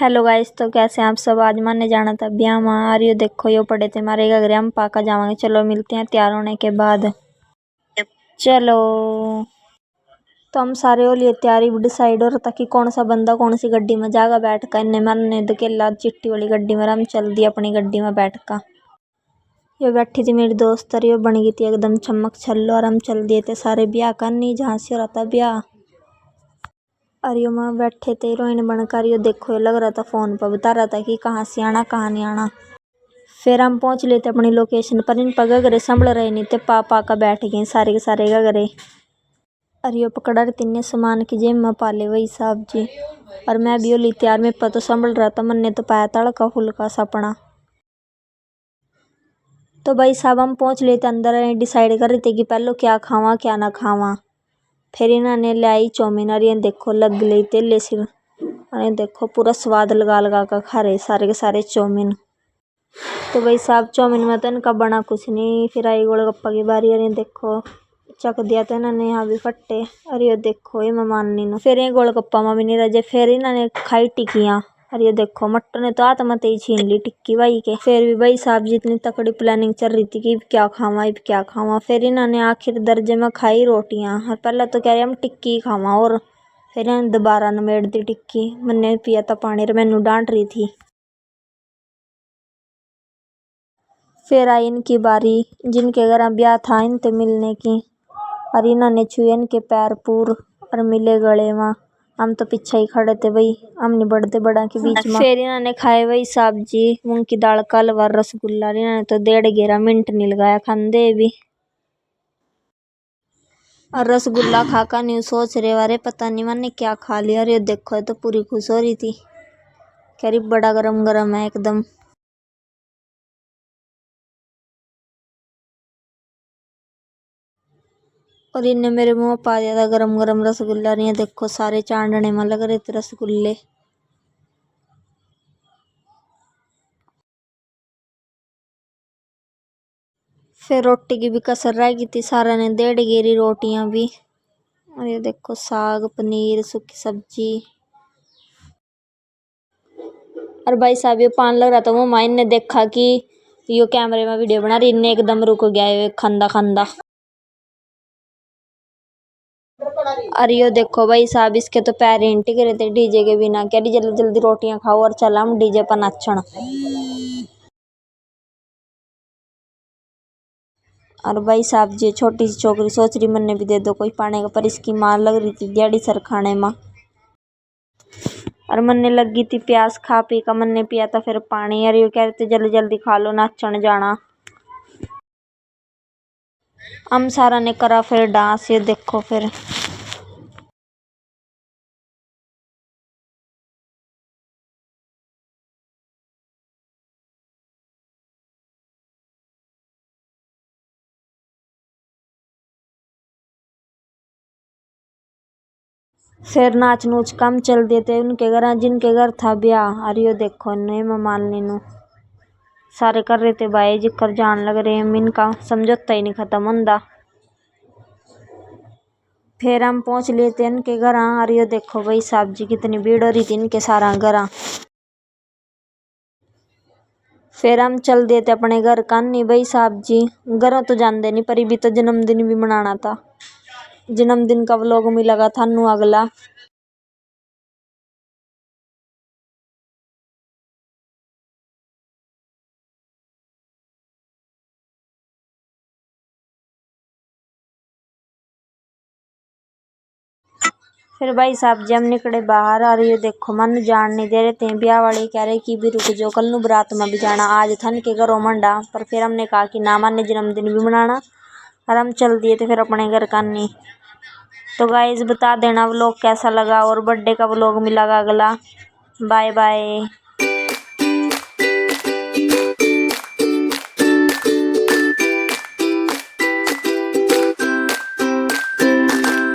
Hello guys, तो कैसे हैं आप सब। आज माने जाना था ब्याह में। आ रही हो, देखो यो पड़े थे हमारे घर, हम पाका जावांगे। चलो मिलते हैं तैयार होने के बाद। चलो, तो हम सारे हो लिए तैयारी। डिसाइड हो रहा था कि कौन सा बंदा कौन सी गड्डी में जाएगा बैठ कर। इन्हें मरने धकेला चिट्टी वाली गड्डी में, हम चल दिए अपनी गड्डी में बैठ कर। ये बैठी थी मेरी दोस्त, और ये बन गई थी एकदम चमक छल्लो, और हम चल दिए थे सारे ब्याह करनी जहाँ से हो रहा था ब्याह। और यो मैं बैठे थे हीरोइन बनकर। यो देखो, ये लग रहा था फोन पर बता रहा था कि कहाँ से आना कहाँ नहीं आना। फिर हम पहुंच लेते अपनी लोकेशन पर। इन पर गगरे संभल रहे नहीं थे, पापा का बैठ गए सारे के सारे गगरे। और यो पकड़ा रहे तीन सामान की जेब में पाले वही साहब जी। और मैं भी ली तैयार, मेरे पर तो संभल रहा था, मन ने तो पाया तड़का फुल्का सपना। तो भाई साहब हम पहुंच लेते अंदर। डिसाइड कर रहे थे कि पहले क्या खावा क्या ना खावा। फिर इन्होंने ले आई चौमीन, और ये देखो लग गई तेले सिर। और ये देखो पूरा स्वाद लगा लगा कर खा रहे सारे के सारे चौमीन। तो भाई साहब चौमीन में तो इनका बना कुछ नहीं। फिर आई गोलगप्पा की बारी, और ये देखो चक दिया तो इन्होंने यहाँ भी फट्टे। और ये देखो ये मेहमान नहीं, फिर ये गोलगप्पा में भी नहीं रजे। फिर इन्होंने खाई टिक्कियाँ। और ये देखो मट्टू ने तो आत्महत्या ही छीन ली टिक्की भाई के। फिर भी भाई साहब जितनी तकड़ी प्लानिंग चल रही थी कि अब क्या खावा अब क्या खावा। फिर इन्होंने आखिर दर्जे में खाई रोटियां। और पहले तो कह रहे हम टिक्की खावा, और फिर इन्होंने दोबारा नमेड़ दी टिक्की। मैंने पिया था पानी और मैनू डांट रही थी। फिर आई इनकी बारी, जिनके घर ब्याह था इनसे मिलने की। और इन्होंने छुए इनके पैर पूर और मिले गले में। हम तो पीछे ही खड़े थे भाई, हम नहीं बढ़ते बड़ा के बीच में। फिर इन्होंने खाए वही सब्जी मूंग की दाल का हलवा रसगुल्ला। इन्होंने तो 1.5 मिनट नहीं लगाया खांदे भी। और रसगुल्ला खाकर नहीं सोच रहे वारे पता नहीं मैंने क्या खा लिया। और ये देखो ये तो पूरी खुश हो रही थी, कह रही बड़ा गरम गरम है एकदम। और इनने मेरे मुंह पा दिया था गरम गरम रसगुल्ला। और ये देखो सारे चांदने में लग रहे थे रसगुल्ले। फिर रोटी की भी कसर रह गई थी, सारा ने 1.5 रोटियां भी। और ये देखो साग पनीर सूखी सब्जी। और भाई साहब ये पान लग रहा था वो माइन ने देखा कि यो कैमरे में वीडियो बना रही, इनने एकदम रुक गया ये खंदा खंदा। और यो देखो भाई साहब इसके तो पैर ही टिक रहे थे डीजे के बिना। कह रही जल्दी जल्दी रोटियां खाओ और चला हम डीजे पर नाचण। और भाई साहब जी छोटी सी छोकरी सोच रही मन्ने भी दे दो कोई पाने का, पर इसकी मां लग रही थी दिहाड़ी सर खाने में। और मन्ने लगी थी प्यास, खा पी का मन्ने पिया था फिर पानी। और ये कह रहे थे जल्दी जल्दी खा लो नाचण जाना। हम सारा ने करा फिर डांस, ये देखो फिर। फिर नाच नूच कम चल देते उनके घर, जिनके घर था ब्याह। और यो देखो नहीं मालनी नु सारे कर रहे थे भाई जिक्र जान लग रहे हैं, इनका समझौता ही नहीं खत्म होंदा। फिर हम पहुंच लेते इनके घर। और यो देखो भाई साहब जी कितनी भीड़ हो रही थी इनके सारा घर। फिर हम चल देते अपने घर का। नहीं भाई साहब जी घर तो जानते नहीं, पर भी तो जन्मदिन भी मनाना था। जन्मदिन का व्लॉग मिलेगा थानू अगला। फिर भाई साहब जी हम निकले बाहर। और ये देखो मन जान नहीं दे रहे थे ब्याह वाले, कह रहे कि भी रुक जाओ कल नू बारात में भी जाना, आज था के घरों मंडा। पर फिर हमने कहा कि ना माने जन्मदिन भी मनाना। और हम चल दिए थे फिर अपने घर का। नहीं तो गाइस बता देना व्लॉग कैसा लगा, और बर्थडे का व्लॉग मिलेगा अगला। Bye bye.